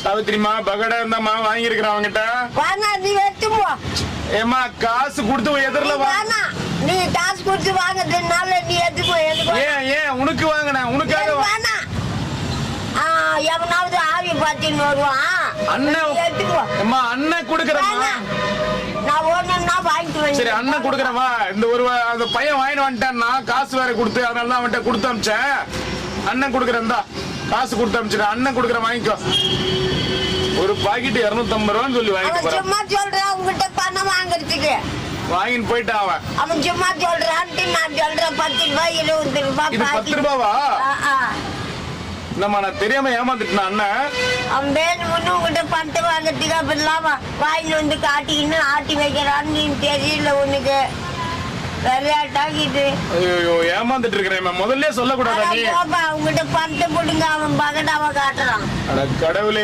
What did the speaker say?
சாவித்திரிமா பகடா இருந்தாமா வாங்கிருக்கிறேன் அவங்கிட்ட. வாங்க நீ எடுத்து போ. ஏமா காசு கொடுத்து எதிரில வாங்க. நீ காசு கொடுத்து வாங்குறதுனால நீ எடுத்து போ. ஏன் உனக்கு வாங்கினேன் உனக்காக வாங்க. எவனாவது ஆவி பாத்தின்னு வருவான். அண்ணன் எடுத்துக்கோ. அண்ணன் கொடுக்கறமா நான் ஒண்ணுன்னா வாங்கிட்டு வந்து. சரி அண்ணன் கொடுக்கறவா. இந்த ஒரு அந்த பையன் வாங்கிட்டு வந்துட்டான்னா காசு வேற கொடுத்து அதனால அவன்கிட்ட கொடுத்து அமிச்சேன். அண்ணன் கொடுக்கறேன் தான் காசு கொடுத்து அமிச்சிட்டேன். அண்ணன் கொடுக்கற வாங்கிக்கோ. ஒரு பாக்கெட் 250 ரூபான்னு சொல்லி வாங்கிட்டு சும்மா சொல்றேன் உங்ககிட்ட பணம் வாங்குறதுக்கு. வாங்கிட்டு போயிட்டான் அவன் சும்மா சொல்றான்ட்டு நான் சொல்றேன் 10 ரூபாய் 20 ரூபாய். இது 10 ரூபாவா? நான் தெரியாம ஏமாந்துட்டேன் அண்ணன். அவன் வேணும் உங்ககிட்ட பணத்தை வாங்கறதுக்கு அப்படிலாம் வாங்கி வந்து காட்டிக்கின்னு ஆட்டி வைக்கிறான்னு தெரியல உனக்கு. விளையாட்டாக்கிட்டு ஏமாந்துட்டு இருக்கிறேன். முதல்ல சொல்லக்கூடாது. அவங்ககிட்ட பணத்தை போடுங்க. அவன் பகடாவ காட்டுறான். கடவுளே.